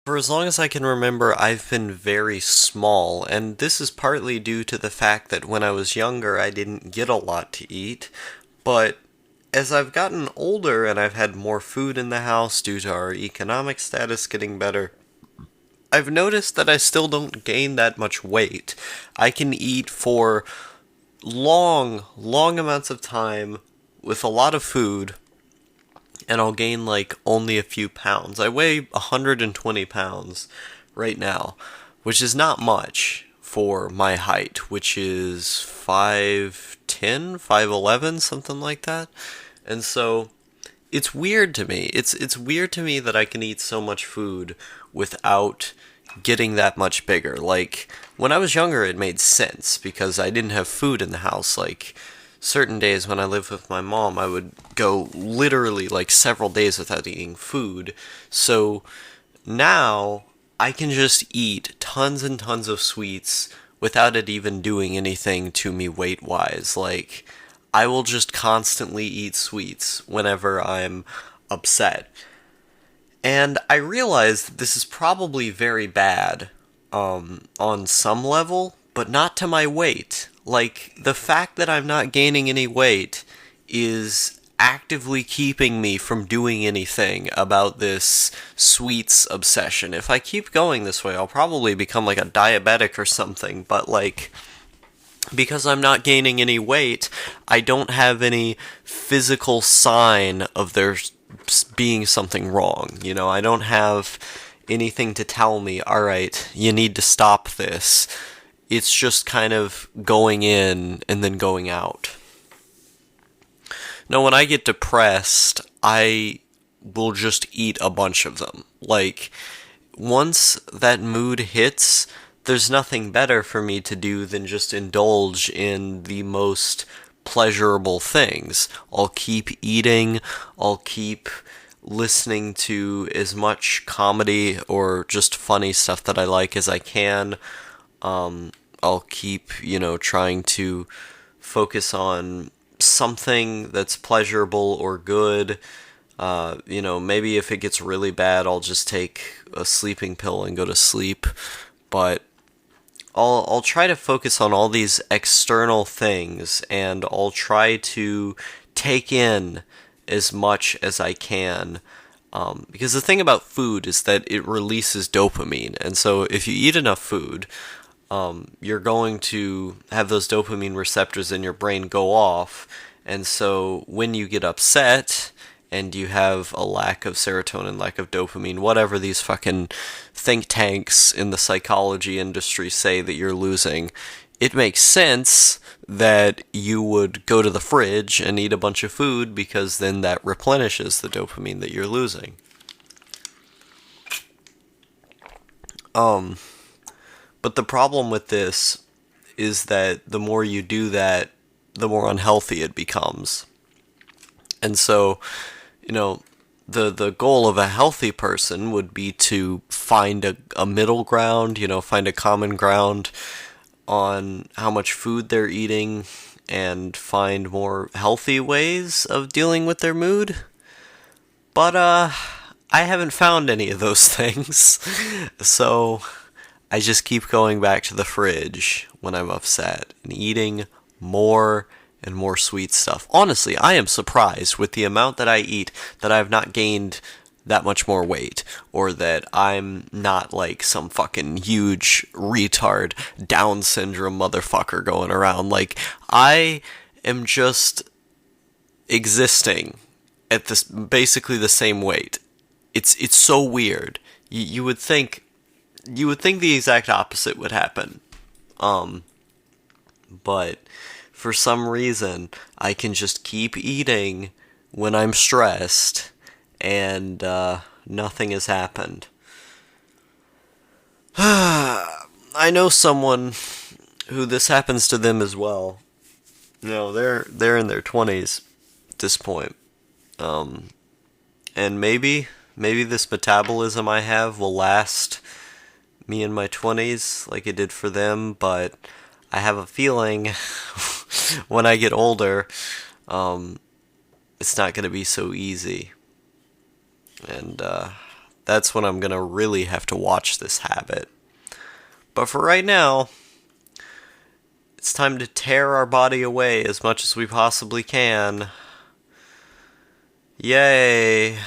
For as long as I can remember, I've been very small, and this is partly due to the fact that when I was younger, I didn't get a lot to eat. But as I've gotten older and I've had more food in the house due to our economic status getting better, I've noticed that I still don't gain that much weight. I can eat for long amounts of time with a lot of food, and I'll gain like only a few pounds. I weigh 120 pounds right now, which is not much for my height, which is 5'10", 5'11", something like that. And so it's weird to me. It's weird to me that I can eat so much food without getting that much bigger. Like when I was younger it made sense because I didn't have food in the house. Like certain days when I lived with my mom, I would go literally like several days without eating food. So now I can just eat tons and tons of sweets without it even doing anything to me weight wise. Like I will just constantly eat sweets whenever I'm upset. And I realize that this is probably very bad on some level, but not to my weight. Like, the fact that I'm not gaining any weight is actively keeping me from doing anything about this sweets obsession. If I keep going this way, I'll probably become like a diabetic or something, but like, because I'm not gaining any weight, I don't have any physical sign of there being something wrong. You know, I don't have anything to tell me, alright, you need to stop this. It's just kind of going in and then going out. Now, when I get depressed, I will just eat a bunch of them. Like, once that mood hits, there's nothing better for me to do than just indulge in the most pleasurable things. I'll keep eating, I'll keep listening to as much comedy or just funny stuff that I like as I can. I'll keep, trying to focus on something that's pleasurable or good. Maybe if it gets really bad, I'll just take a sleeping pill and go to sleep. But I'll try to focus on all these external things, and I'll try to take in as much as I can. Because the thing about food is that it releases dopamine, and so if you eat enough food, you're going to have those dopamine receptors in your brain go off, and so when you get upset and you have a lack of serotonin, lack of dopamine, whatever these fucking think tanks in the psychology industry say that you're losing, it makes sense that you would go to the fridge and eat a bunch of food because then that replenishes the dopamine that you're losing. But the problem with this is that the more you do that, the more unhealthy it becomes. And so, the goal of a healthy person would be to find a middle ground, find a common ground on how much food they're eating and find more healthy ways of dealing with their mood. But I haven't found any of those things. So I just keep going back to the fridge when I'm upset and eating more and more sweet stuff. Honestly, I am surprised with the amount that I eat that I have not gained that much more weight, or that I'm not like some fucking huge retard Down syndrome motherfucker going around. Like, I am just existing at this basically the same weight. It's so weird. You would think the exact opposite would happen. But for some reason, I can just keep eating when I'm stressed, and nothing has happened. I know someone who this happens to them as well. They're in their 20s at this point. And maybe this metabolism I have will last me in my 20s like it did for them, but I have a feeling when I get older, it's not going to be so easy. And that's when I'm gonna really have to watch this habit. But for right now, it's time to tear our body away as much as we possibly can. Yay!